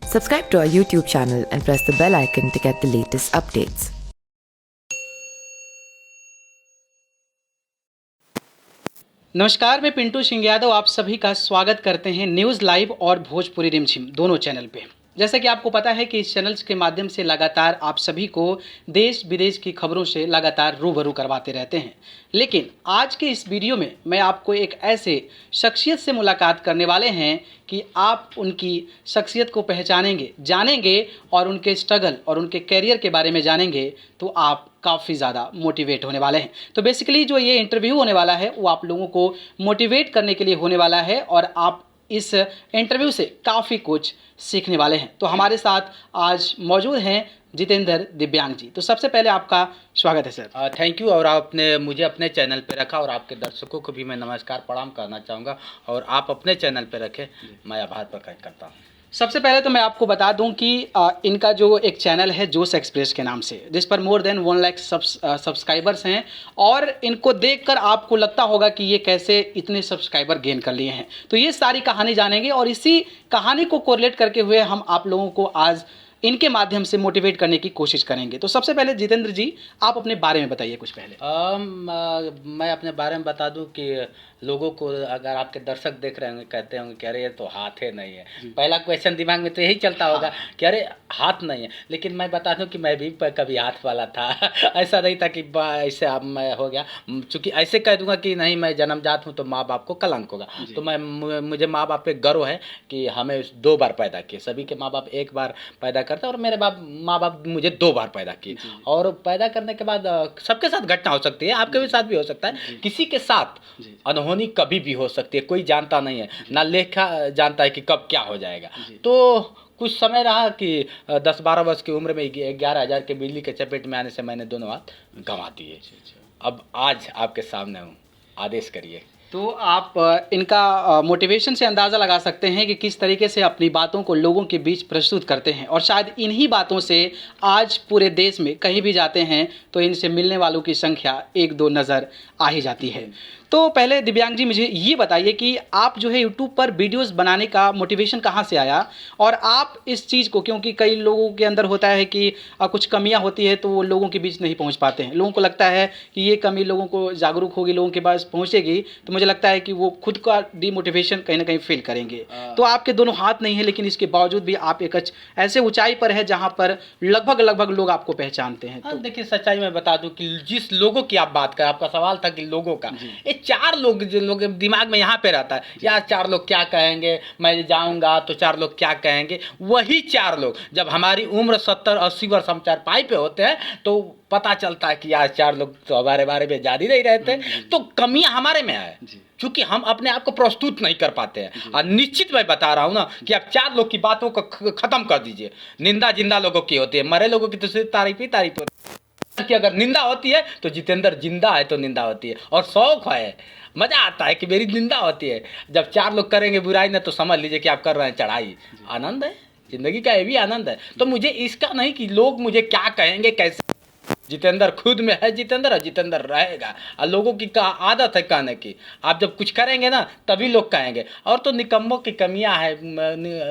Subscribe to our YouTube channel and press the bell icon to get the latest updates. नमस्कार, मैं पिंटू सिंह यादव आप सभी का स्वागत करते हैं न्यूज़ लाइव और भोजपुरी रिमझिम दोनों चैनल पे। जैसे कि आपको पता है कि इस चैनल्स के माध्यम से लगातार आप सभी को देश विदेश की खबरों से लगातार रूबरू करवाते रहते हैं। लेकिन आज के इस वीडियो में मैं आपको एक ऐसे शख्सियत से मुलाकात करने वाले हैं कि आप उनकी शख्सियत को पहचानेंगे, जानेंगे और उनके स्ट्रगल और उनके कैरियर के बारे में जानेंगे तो आप काफ़ी ज़्यादा मोटिवेट होने वाले हैं। तो बेसिकली जो ये इंटरव्यू होने वाला है वो आप लोगों को मोटिवेट करने के लिए होने वाला है और आप इस इंटरव्यू से काफ़ी कुछ सीखने वाले हैं। तो हमारे साथ आज मौजूद हैं जितेंद्र दिव्यांग जी। तो सबसे पहले आपका स्वागत है सर। Thank you. और आपने मुझे अपने चैनल पे रखा और आपके दर्शकों को भी मैं नमस्कार प्रणाम करना चाहूँगा और आप अपने चैनल पे रखें, मैं आभार प्रकट करता हूँ। सबसे पहले तो मैं आपको बता दूं कि इनका जो एक चैनल है जोश एक्सप्रेस के नाम से, जिस पर मोर देन 1 लाख सब्सक्राइबर्स हैं और इनको देखकर आपको लगता होगा कि ये कैसे इतने सब्सक्राइबर गेन कर लिए हैं। तो ये सारी कहानी जानेंगे और इसी कहानी को कोरिलेट करके हुए हम आप लोगों को आज इनके माध्यम से मोटिवेट करने की कोशिश करेंगे। तो सबसे पहले जितेंद्र जी, आप अपने बारे में बताइए कुछ पहले। मैं अपने बारे में बता दूं कि लोगों को, अगर आपके दर्शक देख रहे होंगे, कहते होंगे कि अरे ये तो हाथ है नहीं है, पहला क्वेश्चन दिमाग में तो यही चलता होगा कि अरे हाथ नहीं है। लेकिन मैं बता दूं कि मैं भी कभी हाथ वाला था ऐसा नहीं था कि ऐसे अब मैं हो गया। चूँकि ऐसे कह दूंगा कि नहीं मैं जन्मजात हूँ तो माँ बाप को कलंक होगा, तो मुझे माँ बाप पे गर्व है कि हमें 2 बार पैदा किए। सभी के माँ बाप 1 बार पैदा करते हैं और मेरे माँ बाप मुझे 2 बार पैदा किए। और पैदा करने के बाद सबके साथ घटना हो सकती है, आपके भी साथ भी हो सकता है, किसी के साथ अनहोनी कभी भी हो सकती है, कोई जानता नहीं है, ना लेखा जानता है कि कब क्या हो जाएगा। तो कुछ समय रहा कि 10-12 वर्ष की उम्र में 11,000 के बिजली के चपेट में आने से मैंने दोनों हाथ गंवा दिए। अब आज आपके सामने हूँ, आदेश करिए। तो आप इनका मोटिवेशन से अंदाज़ा लगा सकते हैं कि किस तरीके से अपनी बातों को लोगों के बीच प्रस्तुत करते हैं और शायद इन्हीं बातों से आज पूरे देश में कहीं भी जाते हैं तो इनसे मिलने वालों की संख्या 1-2 नज़र आ ही जाती है। तो पहले दिव्यांग जी मुझे ये बताइए कि आप जो है यूट्यूब पर वीडियोस बनाने का मोटिवेशन कहाँ से आया और आप इस चीज़ को, क्योंकि कई लोगों के अंदर होता है कि कुछ कमियां होती है तो वो लोगों के बीच नहीं पहुंच पाते हैं, लोगों को लगता है कि ये कमी लोगों को जागरूक होगी, लोगों के पास पहुंचेगी तो मुझे लगता है कि वो खुद का डिमोटिवेशन कहीं ना कहीं फील करेंगे। तो आपके दोनों हाथ नहीं है लेकिन इसके बावजूद भी आप एक ऐसे ऊंचाई पर है जहाँ पर लगभग लोग आपको पहचानते हैं। तो देखिए, सच्चाई में बता दूं कि जिस लोगों की आप बात करें, आपका सवाल था कि लोगों का, 4 लोग जिन लोग दिमाग में यहाँ पे रहता है, यार 4 लोग क्या कहेंगे, मैं जाऊंगा तो 4 लोग क्या कहेंगे। वही 4 लोग जब हमारी उम्र 70-80 वर्ष हम चारपाई पे होते हैं तो पता चलता है कि यार 4 लोग तो हमारे बारे में जान ही नहीं रहते। तो कमियां हमारे में है क्योंकि हम अपने आप को प्रस्तुत नहीं कर पाते हैं। और निश्चित मैं बता रहा हूँ ना कि आप 4 लोग की बातों को खत्म कर दीजिए। निंदा जिंदा लोगों की होती है, मरे लोगों की तो सिर्फ तारीफ ही तारीफ होती है। कि अगर निंदा होती है तो जितेंद्र जिंदा है तो निंदा होती है, और शौक है, मजा आता है कि मेरी निंदा होती है। जब 4 लोग करेंगे बुराई ना तो समझ लीजिए कि आप कर रहे हैं चढ़ाई। आनंद है, जिंदगी का ये भी आनंद है। तो मुझे इसका नहीं कि लोग मुझे क्या कहेंगे, कैसे। जितेंद्र खुद में है जितेंद्र, और जितेंद्र रहेगा। और लोगों की आदत है कहने की, आप जब कुछ करेंगे ना तभी लोग कहेंगे। और तो निकम्मों की कमियां है,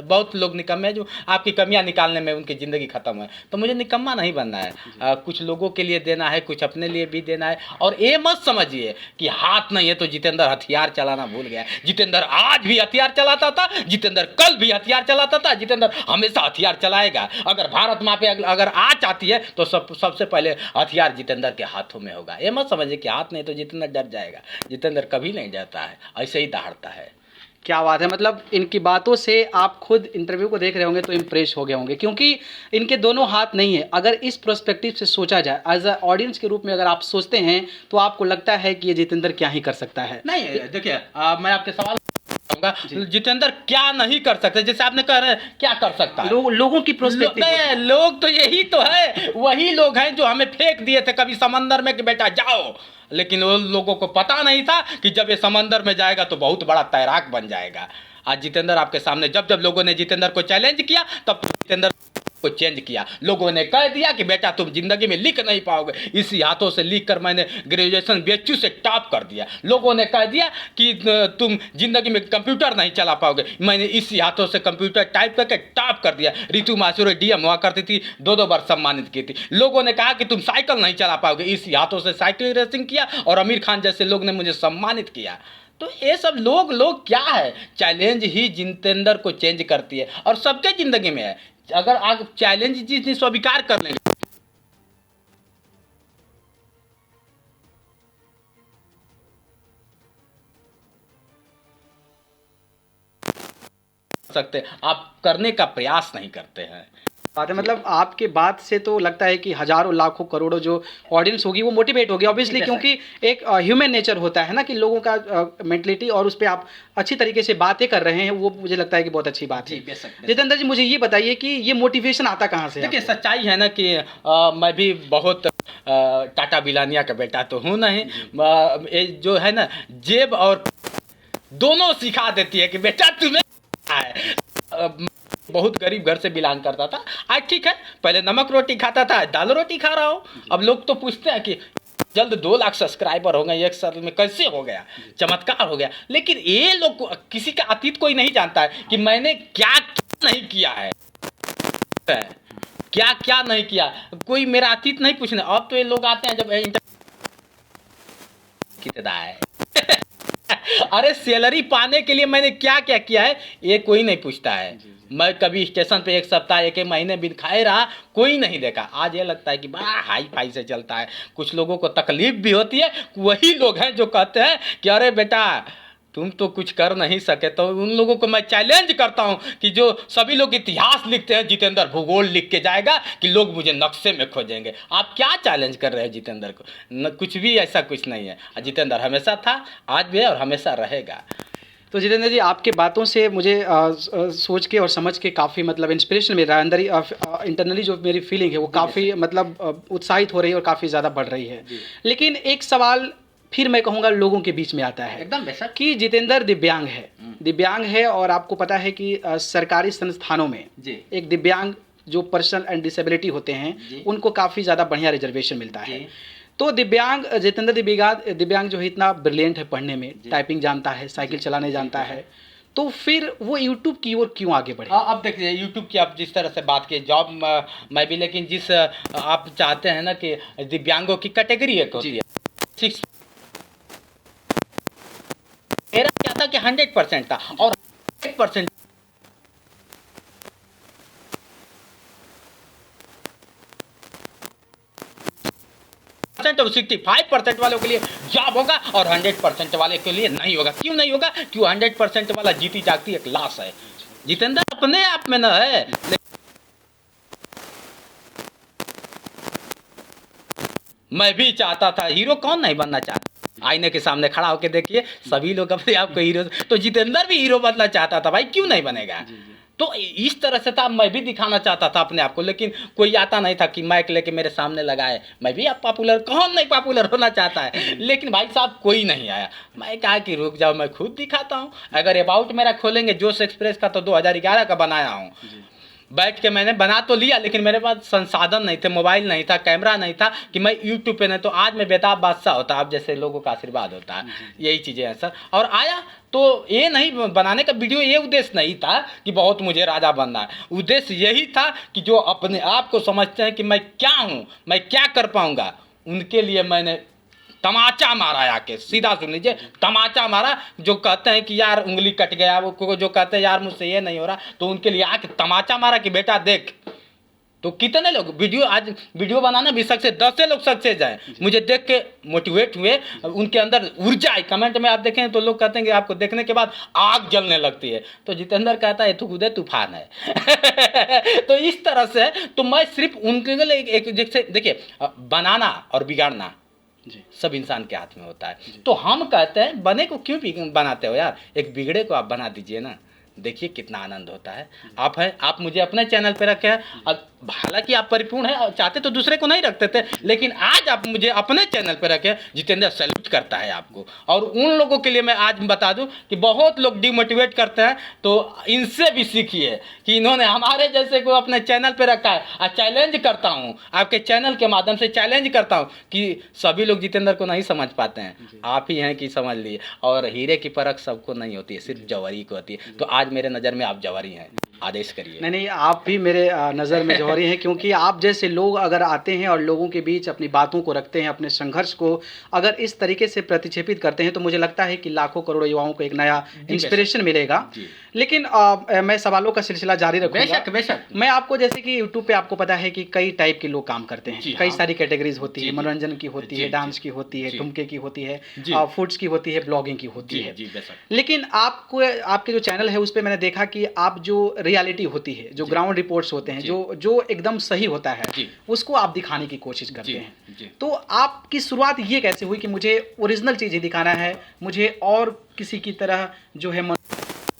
बहुत लोग निकम्मे हैं जो आपकी कमियां निकालने में उनकी ज़िंदगी ख़त्म है। तो मुझे निकम्मा नहीं बनना है, कुछ लोगों के लिए देना है, कुछ अपने लिए भी देना है। और ये मत समझिए कि हाथ नहीं है तो जितेंद्र हथियार चलाना भूल गया। जितेंद्र आज भी हथियार चलाता था, जितेंद्र कल भी हथियार चलाता था, जितेंद्र हमेशा हथियार चलाएगा। अगर भारत माँ पे अगर आँच आती है तो सबसे पहले हथियार जितेंद्र के हाथों में होगा। ये मत समझिए कि हाथ नहीं तो जितेंद्र डर जाएगा। जितेंद्र कभी नहीं डरता है, ऐसे ही दहाड़ता है। क्या बात है, मतलब इनकी बातों से आप खुद इंटरव्यू को देख रहे होंगे तो इम्प्रेस हो गए होंगे, क्योंकि इनके दोनों हाथ नहीं है। अगर इस पर्सपेक्टिव से सोचा जाए, एज अ ऑडियंस के रूप में अगर आप सोचते हैं तो आपको लगता है कि ये जितेंद्र क्या ही कर सकता है। नहीं, देखिए मैं आपके सवाल जितेंद्र क्या नहीं कर सकते, जैसे आपने कह रहे हैं क्या कर सकता है। लोगों की पर्सपेक्टिव, लोग तो यही तो है, वही लोग हैं जो हमें फेंक दिए थे कभी समंदर में कि बेटा जाओ। लेकिन वो लोगों को पता नहीं था कि जब ये समंदर में जाएगा तो बहुत बड़ा तैराक बन जाएगा। आज जितेंद्र आपके सामने, जब लोगों ने जितेंद्र को चैलेंज किया तब जितेंद्र को चेंज किया। लोगों ने कह दिया कि बेटा तुम जिंदगी में लिख नहीं पाओगे, इसी हाथों से लिख कर मैंने ग्रेजुएशन BHU से टॉप कर दिया। लोगों ने कह दिया कि तुम जिंदगी में कंप्यूटर नहीं चला पाओगे, मैंने इसी हाथों से कंप्यूटर टाइप करके टॉप कर दिया। रितु माथुर DM हुआ करती थी, 2 बार सम्मानित की थी। लोगों ने कहा कि तुम साइकिल नहीं चला पाओगे, इसी हाथों से साइकिल रेसिंग किया और आमिर खान जैसे लोग ने मुझे सम्मानित किया। तो ये सब लोग क्या है, चैलेंज ही जितेंद्र को चेंज करती है और सबके जिंदगी में है। अगर आप चैलेंज चीज स्वीकार कर लेंगे सकते, आप करने का प्रयास नहीं करते हैं। बात है, मतलब आपके बात से तो लगता है कि हजारों लाखों करोड़ों जो ऑडियंस होगी वो मोटिवेट होगी ऑब्वियसली, क्योंकि एक ह्यूमन नेचर होता है ना कि लोगों का मेंटलिटी, और उस पर आप अच्छी तरीके से बातें कर रहे हैं, वो मुझे लगता है कि बहुत अच्छी बात है। जितेंद्र जी, मुझे ये बताइए कि ये मोटिवेशन आता कहाँ से? देखिए, सच्चाई है ना कि मैं भी बहुत टाटा बिलानिया का बेटा तो हूँ नहीं, ये जो है ना जेब और दोनों सिखा देती है कि बेटा तुम्हें है। बहुत गरीब घर से बिलोंग करता था, आज ठीक है, पहले नमक रोटी खाता था, दाल रोटी खा रहा हूँ। अब लोग तो पूछते हैं कि जल्द 2 लाख सब्सक्राइबर हो गए 1 साल में, कैसे हो गया, चमत्कार हो गया। लेकिन ये लोग, किसी का अतीत कोई नहीं जानता है कि मैंने क्या नहीं किया है, क्या क्या नहीं किया, कोई मेरा अतीत नहीं पूछना। अब तो ये लोग आते हैं जब कितना है अरे सैलरी पाने के लिए मैंने क्या क्या किया है ये कोई नहीं पूछता है। मैं कभी स्टेशन पे 1 सप्ताह 1 महीने बिन खाए रहा, कोई नहीं देखा। आज ये लगता है कि बड़ा हाई फाई से चलता है। कुछ लोगों को तकलीफ भी होती है, वही लोग हैं जो कहते हैं कि अरे बेटा तुम तो कुछ कर नहीं सके। तो उन लोगों को मैं चैलेंज करता हूं कि जो सभी लोग इतिहास लिखते हैं, जितेंद्र भूगोल लिख के जाएगा कि लोग मुझे नक्शे में खोजेंगे। आप क्या चैलेंज कर रहे हैं जितेंद्र को? कुछ भी ऐसा कुछ नहीं है। जितेंद्र हमेशा था, आज भी है और हमेशा रहेगा। तो जितेंद्र जी, आपके बातों से मुझे सोच के और समझ के काफ़ी मतलब इंस्पिरेशन मिल रहा है। अंदर ही इंटरनली जो मेरी फीलिंग है वो काफ़ी मतलब उत्साहित हो रही है और काफ़ी ज़्यादा बढ़ रही है। लेकिन एक सवाल फिर मैं कहूँगा लोगों के बीच में आता है एकदम बेशक कि जितेंद्र दिव्यांग है और आपको पता है कि सरकारी संस्थानों में एक दिव्यांग जो पर्सन एंड डिसेबिलिटी होते हैं उनको काफ़ी ज़्यादा बढ़िया रिजर्वेशन मिलता है। तो जितेंद्र दिव्यांग जो है इतना ब्रिलियंट है पढ़ने में, टाइपिंग जानता है, साइकिल चलाने जानता है, तो फिर वो यूट्यूब की ओर क्यों आगे बढ़े? अब देखिए, यूट्यूब की आप जिस तरह से बात की, जॉब मैं भी, लेकिन जिस आप चाहते हैं ना कि दिव्यांगों की कैटेगरी एक होती है, मेरा क्या था कि 100% था और 100% और 65% वालों के लिए जॉब होगा और 100% वाले के लिए नहीं होगा। क्यों नहीं होगा? क्यों 100% वाला जीती जागती एक लाश है। जितेंद्र अपने आप में न है, मैं भी चाहता था, हीरो कौन नहीं बनना चाहता? आईने के सामने खड़ा होकर देखिए, सभी लोग अपने आप को हीरो, तो जितेंद्र भी हीरो बनना चाहता था भाई, क्यों नहीं बनेगा? तो इस तरह से था, मैं भी दिखाना चाहता था अपने आप को, लेकिन कोई आता नहीं था कि माइक लेके मेरे सामने लगाए। मैं भी अब पॉपुलर, कौन नहीं पॉपुलर होना चाहता है, लेकिन भाई साहब कोई नहीं आया। मैं कहा कि रुक जाओ, मैं खुद दिखाता हूँ। अगर अबाउट मेरा खोलेंगे, जोश एक्सप्रेस का तो 2011 का बनाया हूँ, बैठ के मैंने बना तो लिया, लेकिन मेरे पास संसाधन नहीं थे, मोबाइल नहीं था, कैमरा नहीं था कि मैं यूट्यूब पे नहीं, तो आज मैं बेताब बादशाह होता। आप जैसे लोगों का आशीर्वाद होता है, यही चीज़ें हैं सर। और आया तो ये नहीं बनाने का वीडियो, ये उद्देश्य नहीं था कि बहुत मुझे राजा बनना है। उद्देश्य यही था कि जो अपने आप को समझते हैं कि मैं क्या हूँ, मैं क्या कर पाऊँगा, उनके लिए मैंने तमाचा मारा। आके सीधा सुन लीजिए, तमाचा मारा। जो कहते हैं कि यार उंगली कट गया, वो जो कहते हैं यार मुझसे ये नहीं हो रहा, तो उनके लिए आके तमाचा मारा कि बेटा देख। तो कितने लोग आज वीडियो बनाना भी सक्सेस, 10 लोग सक्सेस जाए, मुझे देख के मोटिवेट हुए, उनके अंदर ऊर्जा आई। कमेंट में आप देखें तो लोग कहते हैं कि आपको देखने के बाद आग जलने लगती है। तो जितेंद्र कहता है तो खुदे तूफान है तो इस तरह से तो मैं सिर्फ उनके लिए एक जैसे देखिए, बनाना और बिगाड़ना सब इंसान के हाथ में होता है। तो हम कहते हैं बने को क्यों बनाते हो यार, एक बिगड़े को आप बना दीजिए ना, देखिए कितना आनंद होता है। आप मुझे अपने चैनल पे रखे हैं, और हालांकि आप परिपूर्ण हैं, चाहते तो दूसरे को नहीं रखते थे, लेकिन आज आप मुझे अपने चैनल पे रखे। जितेंद्र सैल्यूट करता है आपको। और उन लोगों के लिए मैं आज बता दूं कि बहुत लोग डिमोटिवेट करते हैं, तो इनसे भी सीखिए कि इन्होंने हमारे जैसे को अपने चैनल पे रखा है। और चैलेंज करता हूं, आपके चैनल के माध्यम से चैलेंज करता हूं कि सभी लोग जितेंद्र को नहीं समझ पाते हैं, आप ही हैं कि समझ लिए। और हीरे की परख सबको नहीं होती है, सिर्फ जवाहरी को होती है। तो आज मेरे नज़र में आप जवाहरी हैं, आदेश करिए। नहीं, आप भी मेरे नज़र में जौहरी हैं, क्योंकि आप जैसे लोग अगर आते हैं और लोगों के बीच अपनी बातों को रखते हैं, अपने संघर्ष को अगर इस तरीके से प्रतिक्षेपित करते हैं, तो मुझे लगता है कि लाखों करोड़ों युवाओं को एक नया इंस्पिरेशन मिलेगा। लेकिन मैं सवालों का सिलसिला जारी रखूंगा। बेशक बेशक। मैं आपको, जैसे कि यूट्यूब पे आपको पता है कि कई टाइप के लोग काम करते हैं, कई सारी कैटेगरीज होती है, मनोरंजन की होती है, डांस की होती है, ठुमके की होती है, फूड्स की होती है, ब्लॉगिंग की होती है। लेकिन आपको, आपके जो चैनल है उस पर मैंने देखा कि आप जो रियलिटी होती है, जो ग्राउंड रिपोर्ट्स होते हैं, जो एकदम सही होता है, उसको आप दिखाने की कोशिश करते हैं। तो आपकी शुरुआत ये कैसे हुई कि मुझे ओरिजिनल चीज़ें दिखाना है, मुझे और किसी की तरह जो है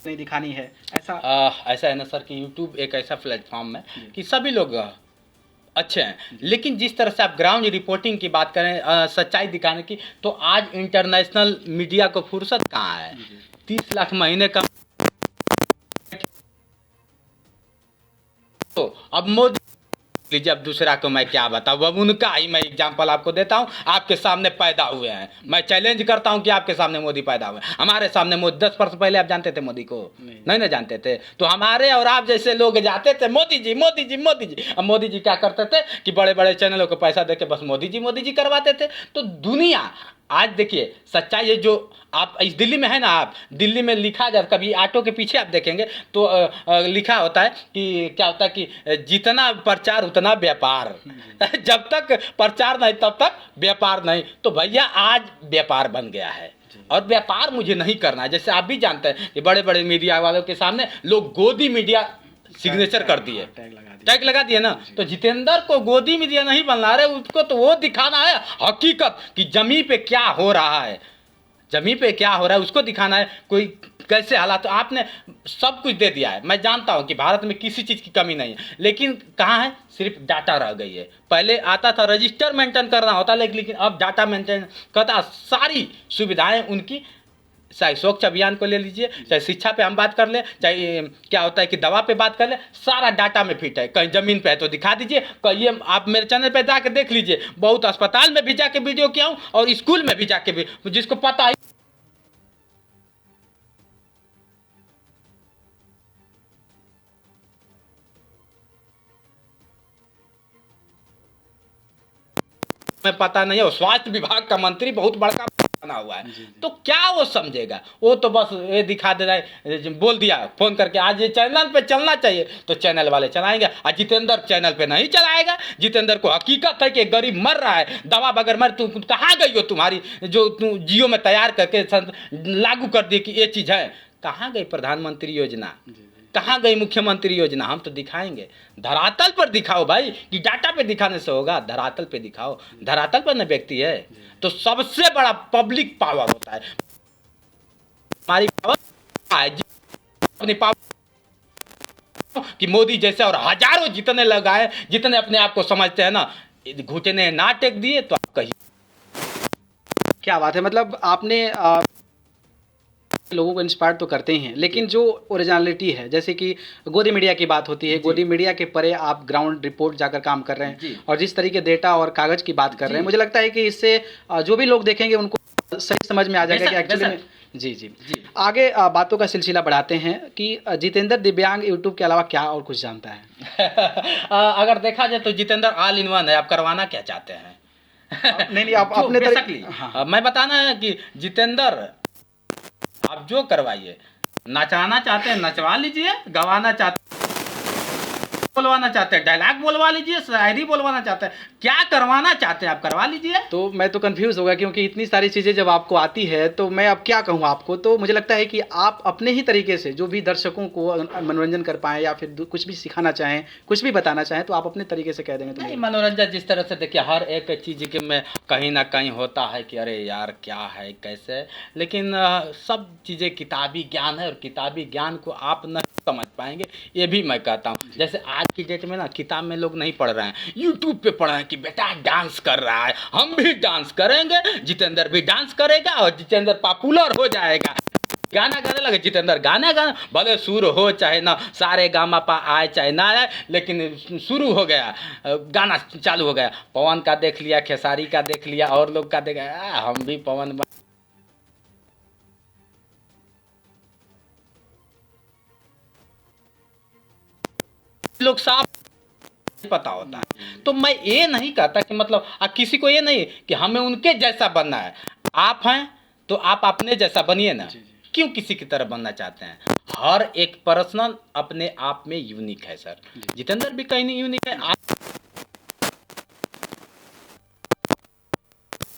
नहीं दिखानी है? ऐसा है ना सर कि यूट्यूब एक ऐसा प्लेटफॉर्म है कि सभी लोग अच्छे हैं, लेकिन जिस तरह से आप ग्राउंड रिपोर्टिंग की बात करें, सच्चाई दिखाने की, तो आज इंटरनेशनल मीडिया को फुर्सत कहाँ है। 30 लाख महीने का, तो अब मोदी लीजिए, अब दूसरा को मैं क्या बताऊँ, अब उनका ही मैं एग्जाम्पल आपको देता हूँ। आपके सामने पैदा हुए हैं, मैं चैलेंज करता हूँ कि आपके सामने मोदी पैदा हुए। हमारे सामने मोदी 10 वर्ष पहले आप जानते थे मोदी को? नहीं ना जानते थे। तो हमारे और आप जैसे लोग जाते थे मोदी जी मोदी जी मोदी जी। अब मोदी जी क्या करते थे कि बड़े बड़े चैनलों को पैसा दे के बस मोदी जी करवाते थे। तो दुनिया आज देखिए सच्चाई है। जो आप इस दिल्ली में है ना, आप दिल्ली में लिखा जाए, कभी ऑटो के पीछे आप देखेंगे तो लिखा होता है कि क्या होता है कि जितना प्रचार उतना व्यापार। जब तक प्रचार नहीं तब तक व्यापार नहीं। तो भैया आज व्यापार बन गया है, और व्यापार मुझे नहीं करना है। जैसे आप भी जानते हैं कि बड़े बड़े मीडिया वालों के सामने लोग गोदी मीडिया सिग्नेचर कर दिए, टैग लगा दिए ना। तो जितेंद्र को गोदी मीडिया नहीं बनना है, उसको तो वो दिखाना है हकीकत कि जमीन पे क्या हो रहा है, जमीन पे क्या हो रहा है उसको दिखाना है। कोई कैसे हालात, तो आपने सब कुछ दे दिया है। मैं जानता हूं कि भारत में किसी चीज़ की कमी नहीं है, लेकिन कहाँ है, सिर्फ डाटा रह गई है। पहले आता था रजिस्टर मेंटेन करना होता, लेकिन अब डाटा मेंटेन करता। सारी सुविधाएं उनकी, चाहे स्वच्छ अभियान को ले लीजिए, चाहे शिक्षा पे हम बात कर ले, चाहे क्या होता है कि दवा पे बात कर ले, सारा डाटा में फिट है। कहीं ज़मीन पे है तो दिखा दीजिए, कहीं आप मेरे चैनल पे जाके देख लीजिए। बहुत अस्पताल में भी जाके वीडियो किया हूँ और स्कूल में भी जाके भी, जिसको पता है में पता नहीं है। और स्वास्थ्य विभाग का मंत्री बहुत बड़का बना हुआ है, तो क्या वो समझेगा? वो तो बस ये दिखा दे रहा है, बोल दिया फोन करके आज ये चैनल पे चलना चाहिए, तो चैनल वाले चलाएंगे। और जितेंद्र चैनल पे नहीं चलाएगा। जितेंद्र को हकीकत है कि गरीब मर रहा है, दवा बगैर मर। तुम कहाँ गई हो? तुम्हारी जो तुम जियो में तैयार करके लागू कर दी कि ये चीज़ है, कहाँ गई प्रधानमंत्री योजना? कहाँ गई मुख्यमंत्री योजना? हम तो दिखाएंगे, धरातल पर दिखाओ भाई, कि डाटा पे दिखाने से होगा। धरातल पे दिखाओ, धरातल पर न व्यक्ति है। तो सबसे बड़ा पब्लिक पावर होता है, हमारी पावर है अपनी पावर कि मोदी जैसे और हजारों जितने लगाए, जितने अपने आप को समझते हैं ना, घुटने ना टेक दिए तो आप कहिए। क्या बात है। मतलब आपने लोगों को इंस्पायर तो करते ही हैं, लेकिन जो ओरिजिनलिटी है, जैसे कि गोदी मीडिया की बात होती है, गोदी मीडिया के परे आप ग्राउंड रिपोर्ट जाकर काम कर रहे हैं, और जिस तरीके डेटा और कागज़ की बात कर रहे हैं, मुझे लगता है कि इससे जो भी लोग देखेंगे उनको सही समझ में आ जाएगा कि एक्चुअली में। जी आगे बातों का सिलसिला बढ़ाते हैं कि जितेंद्र दिव्यांग यूट्यूब के अलावा क्या और कुछ जानता है? अगर देखा जाए तो जितेंद्र ऑल इन वन है। आप करवाना क्या चाहते हैं? नहीं, आप अपने मैं बताना है कि जितेंद्र आप जो करवाइए, नचाना चाहते हैं नचवा लीजिए, गवाना चाहते हैं बोलवाना चाहते हैं डायलॉग बोलवा लीजिए, शायरी बोलवाना चाहते हैं क्या करवाना चाहते हैं आप करवा लीजिए। तो मैं तो कंफ्यूज हो गया, क्योंकि इतनी सारी चीज़ें जब आपको आती है तो मैं अब क्या कहूँ आपको। तो मुझे लगता है कि आप अपने ही तरीके से जो भी दर्शकों को मनोरंजन कर पाएँ या फिर कुछ भी सिखाना चाहें, कुछ भी बताना चाहें, तो आप अपने तरीके से कह देंगे तो नहीं, मुझे- मनोरंजन जिस तरह से देखिए हर एक चीज़ के में कहीं ना कहीं होता है कि अरे यार क्या है कैसे है, लेकिन सब चीज़ें किताबी ज्ञान है और किताबी ज्ञान को आप न समझ पाएंगे, ये भी मैं कहता हूँ। जैसे आज की डेट में ना किताब में लोग नहीं पढ़ रहे हैं, यूट्यूब पे पढ़ रहे हैं कि बेटा डांस कर रहा है, हम भी डांस करेंगे, जितेंद्र भी डांस करेगा और जितेंद्र पॉपुलर हो जाएगा, गाना गाने लगे जितेंद्र, गाना गाना भले सुर हो चाहे ना सारे गामा पा आए चाहे ना आए, लेकिन शुरू हो गया, गाना चालू हो गया। पवन का देख लिया, खेसारी का देख लिया और लोग का देख हम भी पवन लोग साफ पता होता है। तो मैं ये नहीं कहता कि मतलब किसी को ये नहीं कि हमें उनके जैसा बनना है। आप हैं तो आप अपने जैसा बनिए ना, क्यों किसी की तरह बनना चाहते हैं। हर एक पर्सनल अपने आप में यूनिक है सर, जितेंद्र भी कहीं नहीं यूनिक है, आप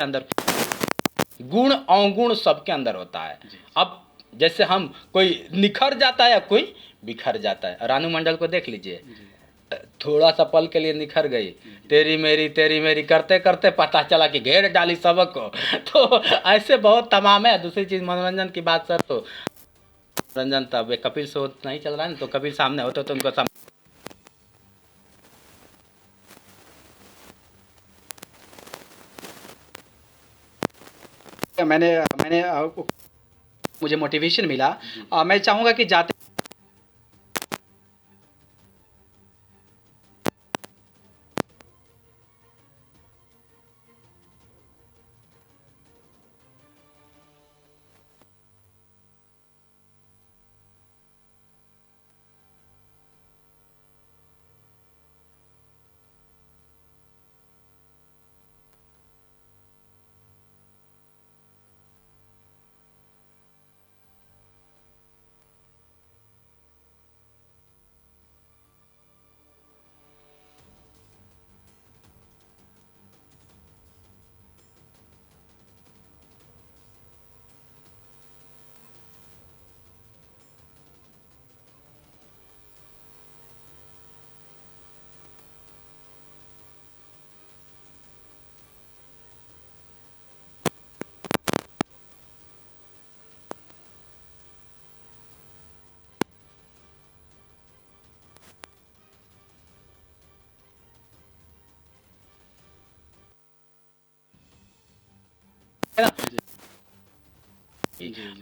अंदर गुण अवगुण सबके अंदर होता है। अब जैसे हम कोई निखर जाता है या कोई बिखर जाता है, रानू मंडल को देख लीजिए, थोड़ा सा पल के लिए निखर गई, तेरी मेरी करते करते पता चला कि घेर डाली सबको। तो ऐसे बहुत तमाम है। दूसरी चीज मनोरंजन की बात सर, तो मनोरंजन तब कपिल शो नहीं चल रहा है ना, तो कपिल सामने होते तो उनको मैंने मैंने मुझे मोटिवेशन मिला। मैं चाहूँगा कि जाते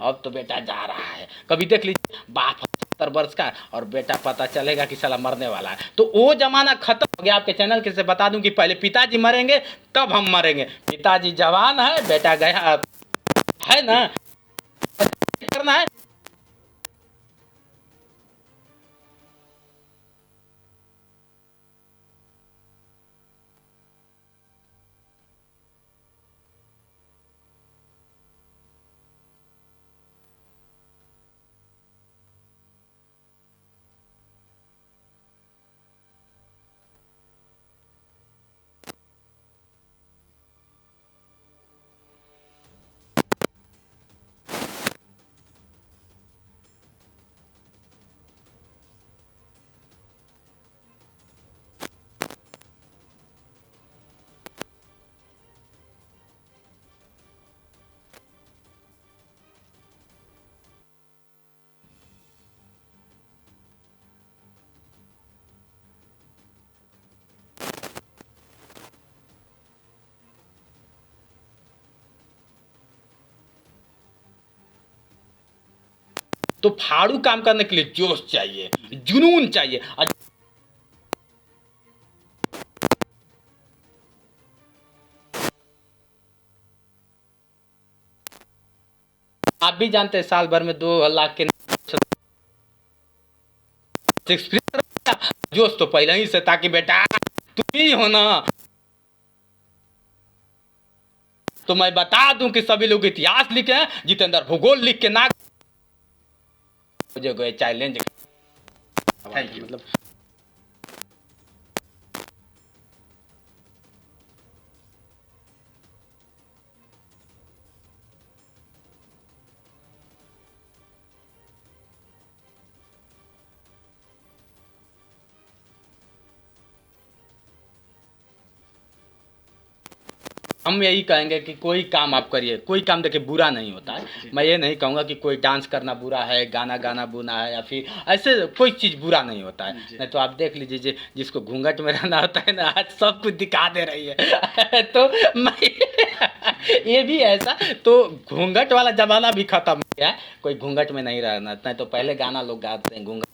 अब तो बेटा जा रहा है, कभी देख लीजिए बाप 70 वर्ष का और बेटा पता चलेगा कि साला मरने वाला है, तो वो जमाना खत्म हो गया। आपके चैनल के से बता दूं कि पहले पिताजी मरेंगे तब हम मरेंगे। पिताजी जवान है, बेटा गया है ना, करना है। तो फाड़ू काम करने के लिए जोश चाहिए, जुनून चाहिए। आप भी जानते हैं साल भर में 2 लाख के जोश तो पहले ही से, ताकि बेटा तुम ही हो ना। तो मैं बता दूं कि सभी लोग इतिहास लिखे हैं, जितेंद्र भूगोल लिख के ना मुझे कोई चैलेंज। Thank you. मतलब हम यही कहेंगे कि कोई काम आप करिए, कोई काम देखिए बुरा नहीं होता है। मैं ये नहीं कहूँगा कि कोई डांस करना बुरा है, गाना गाना बुरा है, या फिर ऐसे कोई चीज़ बुरा नहीं होता है। नहीं तो आप देख लीजिए जिसको घूंघट में रहना होता है ना, आज सब कुछ दिखा दे रही है तो मैं ये भी ऐसा, तो घूंघट वाला जमाना भी खत्म हो गया है, कोई घूंघट में नहीं रहना। नहीं तो पहले गाना लोग गाते हैं घूंघट।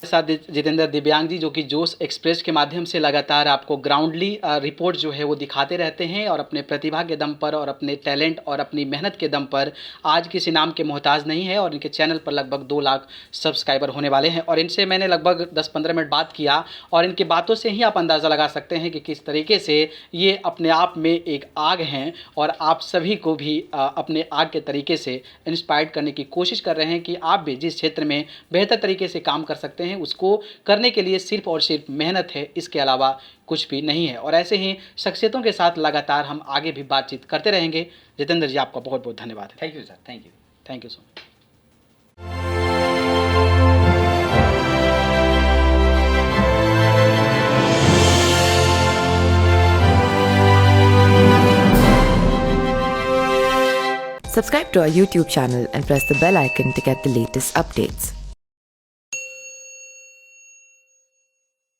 साथ जितेंद्र दिव्यांग जी, जो कि जोश एक्सप्रेस के माध्यम से लगातार आपको ग्राउंडली रिपोर्ट जो है वो दिखाते रहते हैं और अपने प्रतिभा के दम पर और अपने टैलेंट और अपनी मेहनत के दम पर आज किसी नाम के मोहताज नहीं है। और इनके चैनल पर लगभग 2 लाख सब्सक्राइबर होने वाले हैं। और इनसे मैंने लगभग 10-15 मिनट बात किया और इनकी बातों से ही आप अंदाज़ा लगा सकते हैं कि किस तरीके से ये अपने आप में एक आग हैं और आप सभी को भी अपने आग के तरीके से इंस्पायर्ड करने की कोशिश कर रहे हैं कि आप भी जिस क्षेत्र में बेहतर तरीके से काम कर सकते हैं उसको करने के लिए सिर्फ और सिर्फ मेहनत है, इसके अलावा कुछ भी नहीं है। और ऐसे ही शख्सियतों के साथ लगातार हम आगे भी बातचीत करते रहेंगे। जितेंद्र जी, आपका बहुत बहुत धन्यवाद है। Thank you sir, thank you, thank you so much. Subscribe to our YouTube channel and press the bell icon to get the latest updates.